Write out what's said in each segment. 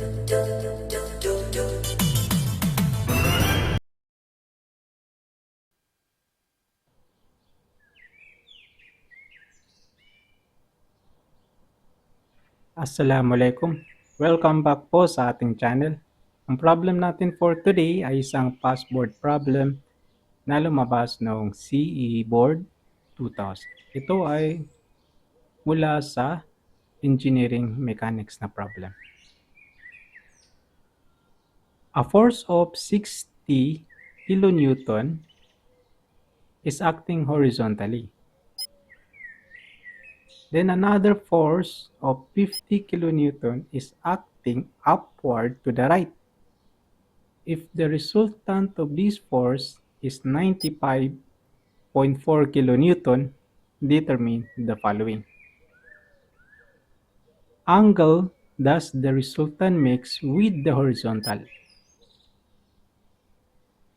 Assalamualaikum. Welcome back po sa ating channel. Ang problem natin for today ay isang passboard problem na lumabas noong CE Board 2000. Ito ay mula sa engineering mechanics na problem. A force of 60 kilonewton is acting horizontally. Then another force of 50 kilonewton is acting upward to the right. If the resultant of this force is 95.4 kilonewton, determine the following. Angle does the resultant makes with the horizontal?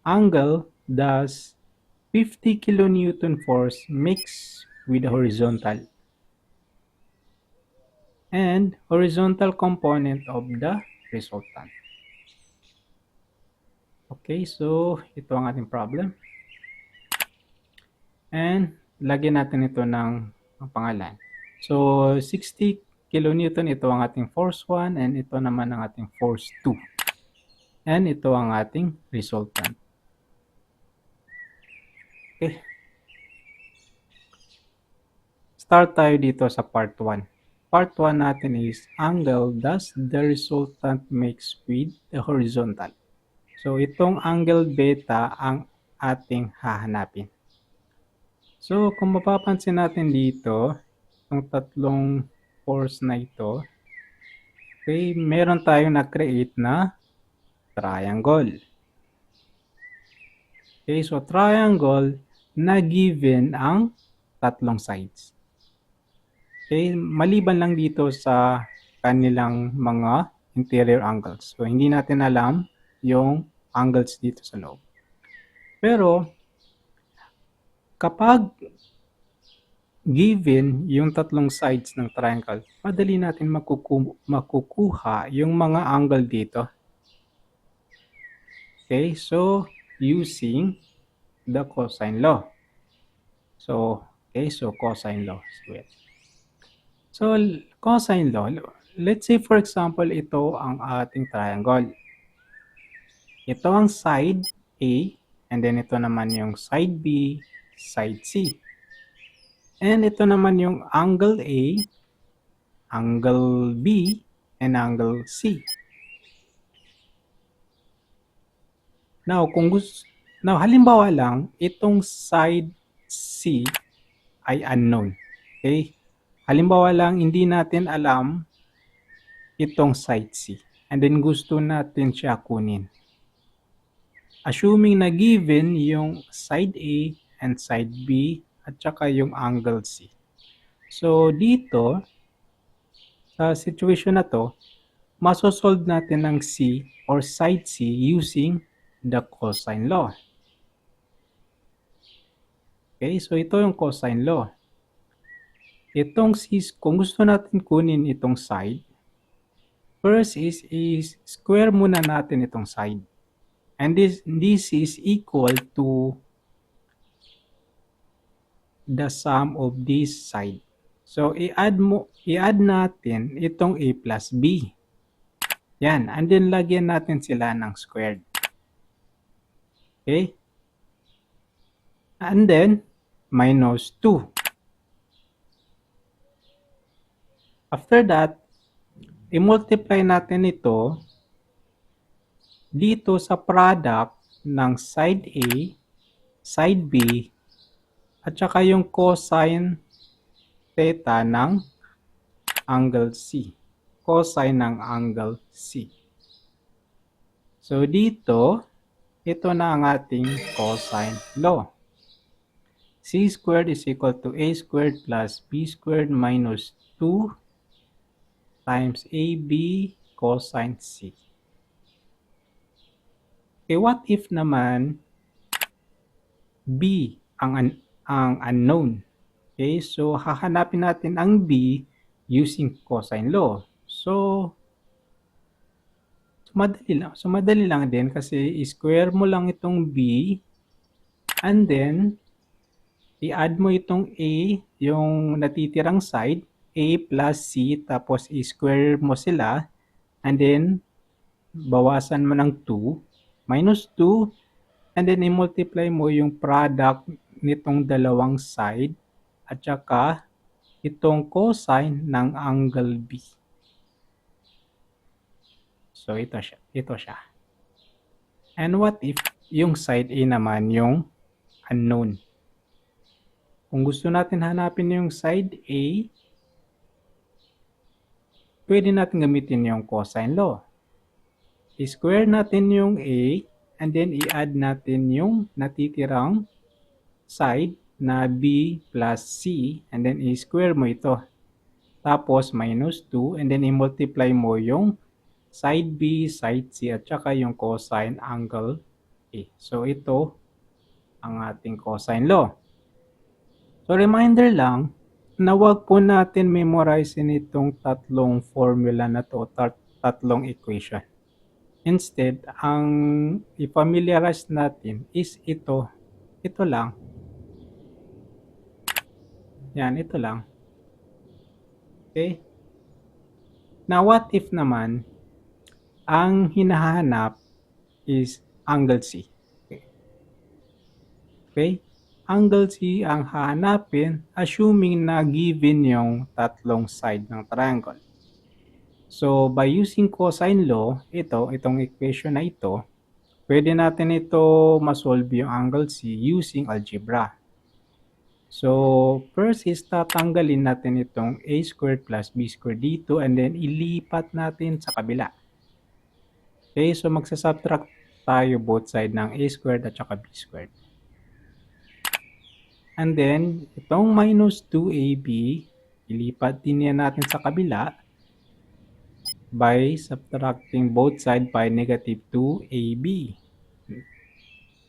Angle does 50 kilonewton force makes with the horizontal? And horizontal component of the resultant. Okay, so ito ang ating problem. And lagyan natin ito ng pangalan. So 60 kilonewton, ito ang ating force 1 and ito naman ang ating force 2. And ito ang ating resultant. Okay. Start tayo dito sa part 1. Part 1 natin is angle does the resultant makes with the horizontal. So itong angle beta ang ating hahanapin. So kung mapapansin natin dito, itong tatlong force na ito, okay, meron tayong na-create na triangle. Okay, so triangle na given ang tatlong sides. Okay, maliban lang dito sa kanilang mga interior angles. So hindi natin alam yung angles dito sa loob. Pero kapag given yung tatlong sides ng triangle, madali natin makukuha yung mga angle dito. Okay, so using the cosine law. So, okay, so cosine law. So, cosine law, let's say for example, ito ang ating triangle. Ito ang side A, and then ito naman yung side B, side C. And ito naman yung angle A, angle B, and angle C. Now, halimbawa lang, itong side C ay unknown. Okay? Halimbawa lang, hindi natin alam itong side C. And then gusto natin siya kunin. Assuming na given yung side A and side B at saka yung angle C. So dito, sa situation na to, masosolve natin ang C or side C using the cosine law. Okay, so ito yung cosine law. Itong C, kung gusto natin kunin itong side, first is square muna natin itong side. And this is equal to the sum of this side. So i-add natin itong A plus B. Yan, and then lagyan natin sila ng squared. Okay? And then minus 2. After that, i-multiply natin ito dito sa product ng side A, side B, at saka yung cosine theta ng angle C. Cosine ng angle C. So dito, ito na ang ating cosine law. C squared is equal to A squared plus B squared minus 2 times AB cosine C. Okay, what if naman B ang unknown? Okay, so hahanapin natin ang B using cosine law. So madali lang din kasi square mo lang itong b and then i-add mo itong a, yung natitirang side, a plus c, tapos i-square mo sila and then bawasan mo ng 2, minus 2, and then i-multiply mo yung product nitong dalawang side at saka itong cosine ng angle B. So, ito siya. Ito siya. And what if yung side A naman yung unknown? Kung gusto natin hanapin yung side A, pwede natin gamitin yung cosine law. I-square natin yung A and then i-add natin yung natitirang side na B plus C and then i-square mo ito. Tapos minus 2 and then i-multiply mo yung side B, side C at saka yung cosine angle A. So ito ang ating cosine law. So reminder lang na wag po natin memorizein itong tatlong formula na to, tatlong equation. Instead, ang i-familiarize natin is ito. Ito lang. Yan, ito lang. Okay? Now, what if naman ang hinahanap is angle C? Okay? Angle C ang hahanapin assuming na given yung tatlong side ng triangle. So, by using cosine law, itong equation na ito, pwede natin ito masolve yung angle C using algebra. So, first is tatanggalin natin itong a squared plus b squared dito and then ilipat natin sa kabila. Okay, so magsasubtract tayo both side ng a squared at saka b squared. And then, itong minus 2ab, ilipat din yan natin sa kabila by subtracting both side by negative 2ab.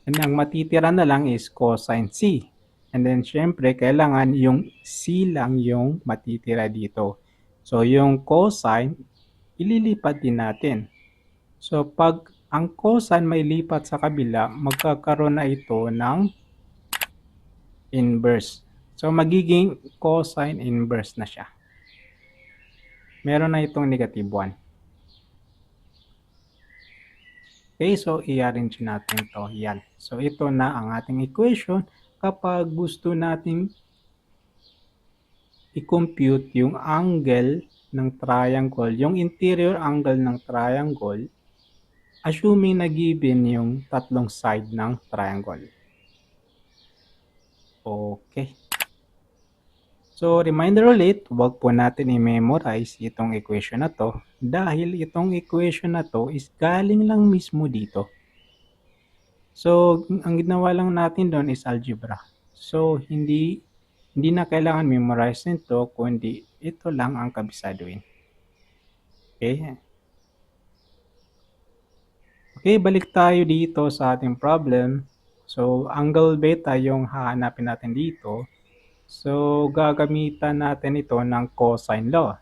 And ang matitira na lang is cosine c. And then, syempre, kailangan yung C lang yung matitira dito. So, yung cosine, ililipat din natin. So, pag ang cosine may lipat sa kabila, magkakaroon na ito ng inverse. So, magiging cosine inverse na siya. Meron na itong negative 1. Okay, so i-arrange natin to. Yan. So, ito na ang ating equation kapag gusto natin i-compute yung angle ng triangle, yung interior angle ng triangle, assuming na given yung tatlong side ng triangle. Okay. So, reminder ulit, huwag po natin i-memorize itong equation na to dahil itong equation na to is galing lang mismo dito. So, ang ginawa lang natin doon is algebra. So, hindi na kailangan memorize nito, kundi ito lang ang kabisaduhin. Okay? Okay, balik tayo dito sa ating problem. So, angle beta yung hahanapin natin dito. So, gagamitan natin ito ng cosine law.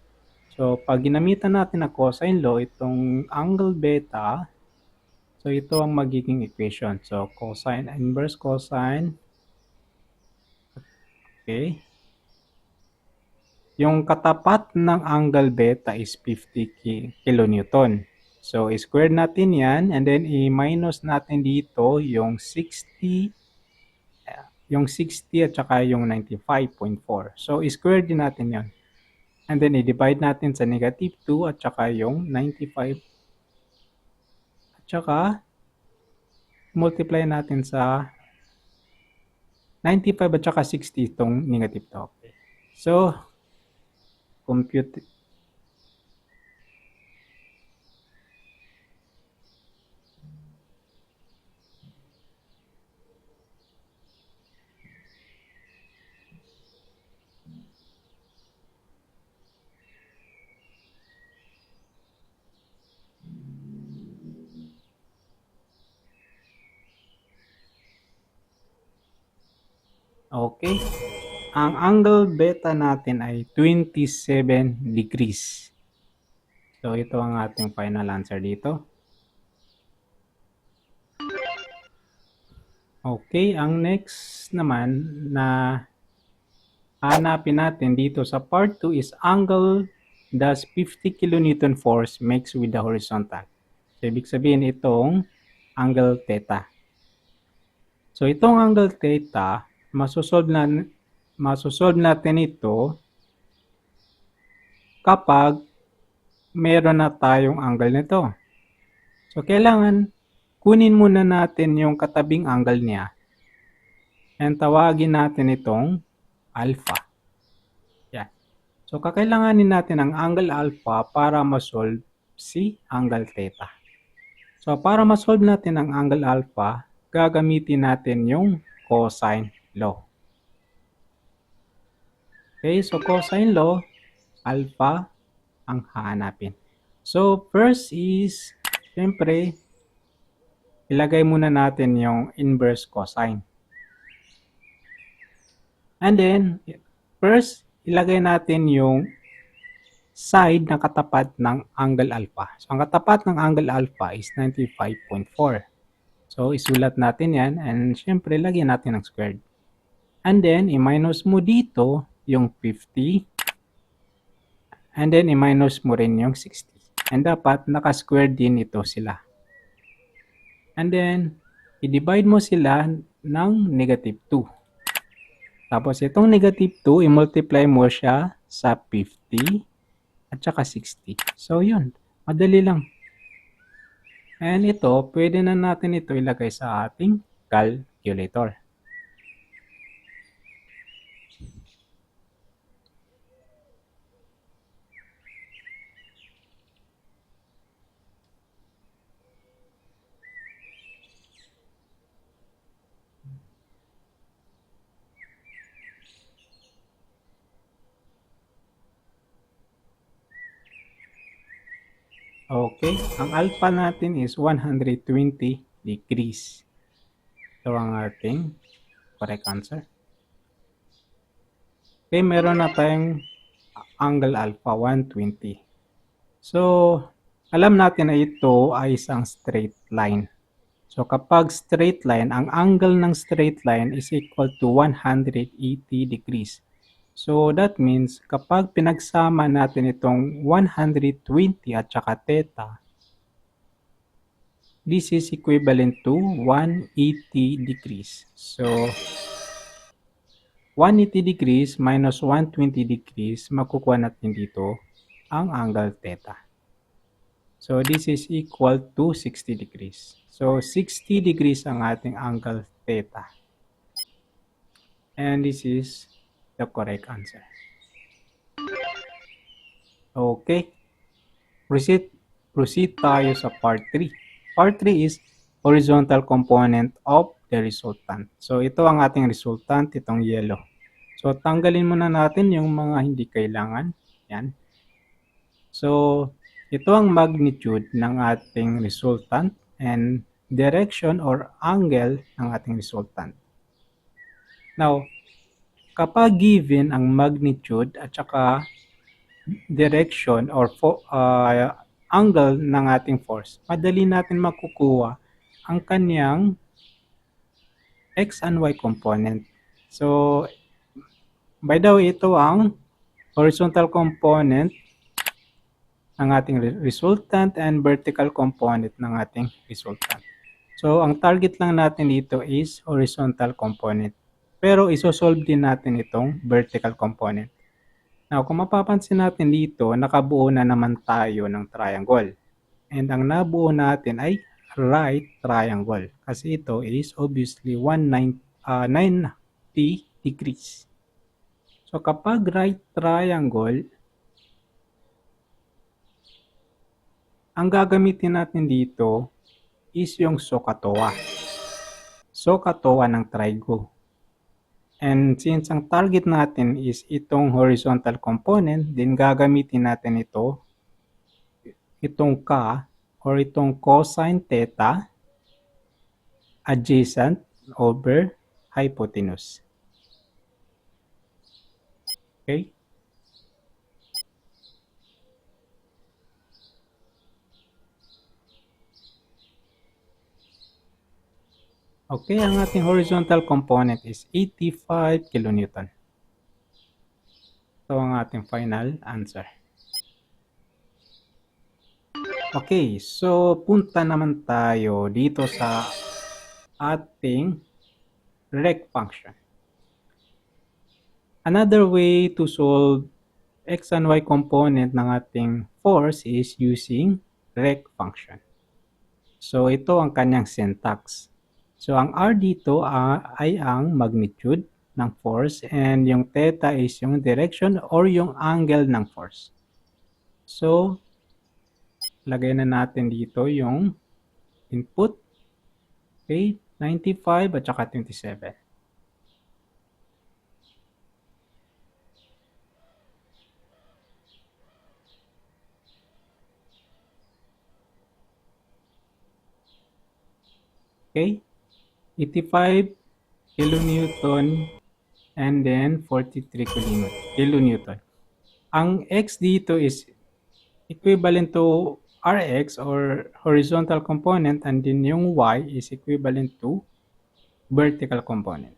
So, pag ginamitan natin ng cosine law, itong angle beta, so ito ang magiging equation. So, cosine inverse cosine. Okay. Yung katapat ng angle beta is 50 kilonewton. So, square natin yan and then i-minus natin dito yung 60 at saka yung 95.4. So, square din natin yan. And then, i-divide natin sa negative 2 at saka yung 95. At saka, multiply natin sa 95 at saka 60 itong negative 2. Okay. So, compute. Okay. Ang angle beta natin ay 27 degrees. So, ito ang ating final answer dito. Okay, ang next naman na hanapin natin dito sa part 2 is angle does 50 kilonewton force makes with the horizontal. So, ibig sabihin itong angle theta. So, itong angle theta, masosolve natin ito kapag meron na tayong angle nito. So, kailangan kunin muna natin yung katabing angle niya and tawagin natin itong alpha. Yan. So, kakailanganin natin ang angle alpha para masolve si angle theta. So, para masolve natin ang angle alpha, gagamitin natin yung cosine law. Okay, so cosine law, alpha ang hahanapin. So, first is, syempre, ilagay muna natin yung inverse cosine. And then, first, ilagay natin yung side na katapat ng angle alpha. So, ang katapat ng angle alpha is 95.4. So, isulat natin yan and syempre, lagyan natin ng squared. And then, i-minus mo dito yung 50. And then, i-minus mo rin yung 60. And dapat, naka-square din ito sila. And then, i-divide mo sila ng negative 2. Tapos, itong negative 2, i-multiply mo siya sa 50 at saka 60. So, yun. Madali lang. And ito, pwede na natin ito ilagay sa ating calculator. Okay, ang alpha natin is 120 degrees. Ito ang ating correct answer. Okay, meron na tayong angle alpha 120. So, alam natin na ito ay isang straight line. So, kapag straight line, ang angle ng straight line is equal to 180 degrees. So, that means kapag pinagsama natin itong 120 at saka theta, this is equivalent to 180 degrees. So, 180 degrees minus 120 degrees, makukuha natin dito ang angle theta. So, this is equal to 60 degrees. So, 60 degrees ang ating angle theta. And this is the correct answer. Okay. Proceed tayo sa part 3. Part 3 is horizontal component of the resultant. So, ito ang ating resultant, itong yellow. So, tanggalin muna natin yung mga hindi kailangan. Yan. So, ito ang magnitude ng ating resultant and direction or angle ng ating resultant. Now, kapag given ang magnitude at saka direction or angle ng ating force, madali natin makukuha ang kanyang x and y component. So, by the way, ito ang horizontal component ng ating resultant and vertical component ng ating resultant. So, ang target lang natin dito is horizontal component. Pero, isosolve din natin itong vertical component. Now, kung mapapansin natin dito, nakabuo na naman tayo ng triangle. And ang nabuo natin ay right triangle. Kasi ito is obviously 90 degrees. So, kapag right triangle, ang gagamitin natin dito is yung SOHCAHTOA. SOHCAHTOA ng trigo. And since ang target natin is itong horizontal component, then gagamitin natin itong ka or itong cosine theta adjacent over hypotenuse. Okay? Okay, ang ating horizontal component is 85 kilonewton. Ito ang ating final answer. Okay, so punta naman tayo dito sa ating rect function. Another way to solve x and y component ng ating force is using rect function. So ito ang kanyang syntax. So ang r dito ay ang magnitude ng force and yung theta is yung direction or yung angle ng force. So lagay na natin dito yung input. Okay, 95 at saka 27. Okay, 85 kilonewton and then 43 kilonewton. Ang x dito is equivalent to Rx or horizontal component and then yung y is equivalent to vertical component.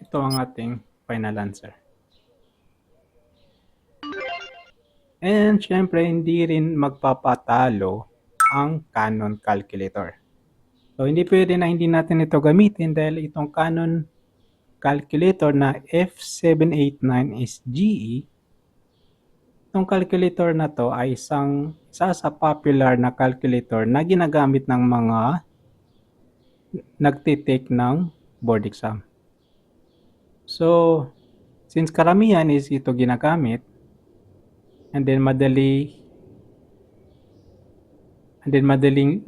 Ito ang ating final answer. And syempre hindi rin magpapatalo ang Canon calculator. So hindi pwede na hindi natin ito gamitin dahil itong Canon calculator na F789 is GE. Itong calculator na to ay isa sa popular na calculator na ginagamit ng mga nagtitake ng board exam. So, since karamihan is ito ginagamit, and then madaling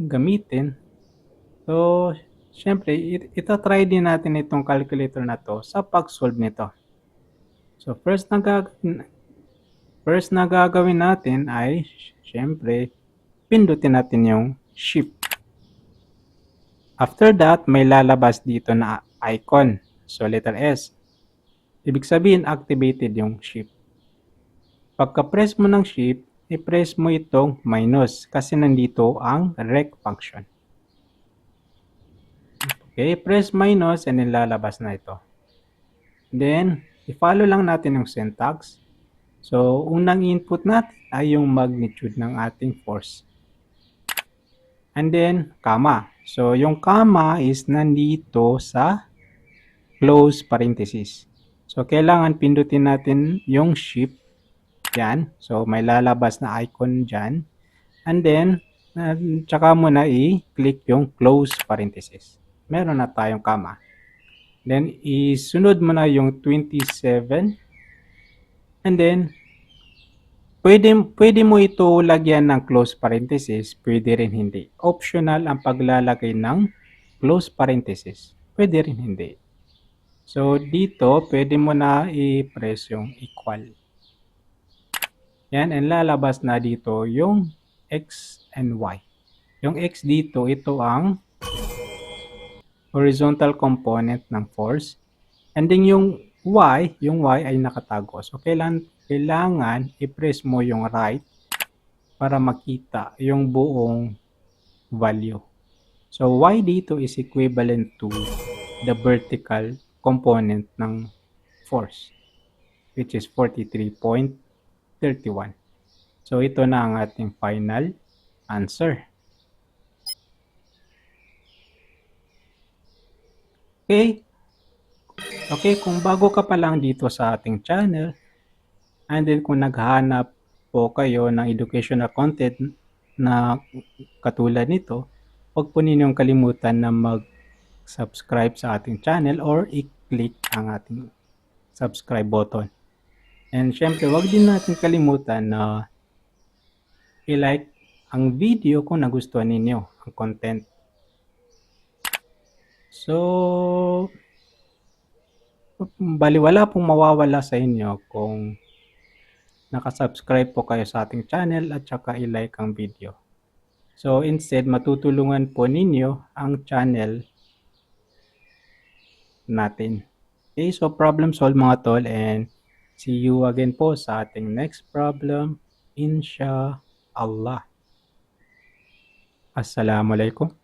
gamitin, so, syempre, ita-try din natin itong calculator na to sa pag-solve nito. So, first na gagawin natin ay, syempre, pindutin natin yung shift. After that, may lalabas dito na icon. So, letter S. Ibig sabihin, activated yung shift. Pagka-press mo ng shift, i-press mo itong minus kasi nandito ang rect function. Okay, press minus and then lalabas na ito. Then, i-follow lang natin yung syntax. So, unang input natin ay yung magnitude ng ating force. And then, comma. So, yung comma is nandito sa close parenthesis. So, kailangan pindutin natin yung shift. Yan. So, may lalabas na icon dyan. And then, tsaka mo na i-click yung close parenthesis. Meron na tayong comma. Then, isunod mo na yung 27. And then, pwede mo ito lagyan ng close parenthesis. Pwede rin hindi. Optional ang paglalagay ng close parenthesis. Pwede rin hindi. So, dito, pwede mo na i-press yung equal. Yan, and lalabas na dito yung x and y. Yung x dito, ito ang horizontal component ng force. And then yung y ay nakatago. So, kailangan i-press mo yung right para makita yung buong value. So, y dito is equivalent to the vertical component ng force, which is 43.31. So, ito na ang ating final answer. Okay, kung bago ka pa lang dito sa ating channel, and then kung naghahanap po kayo ng educational content na katulad nito, huwag po ninyong kalimutan na mag-subscribe sa ating channel or i-click ang ating subscribe button. And syempre, huwag din natin kalimutan na i-like ang video kung nagustuhan ninyo ang content. So, baliwala pong mawawala sa inyo kung nakasubscribe po kayo sa ating channel at saka i-like ang video. So, instead, matutulungan po ninyo ang channel natin. Okay, so problem solved mga tol, and see you again po sa ating next problem, inshallah. Assalamualaikum.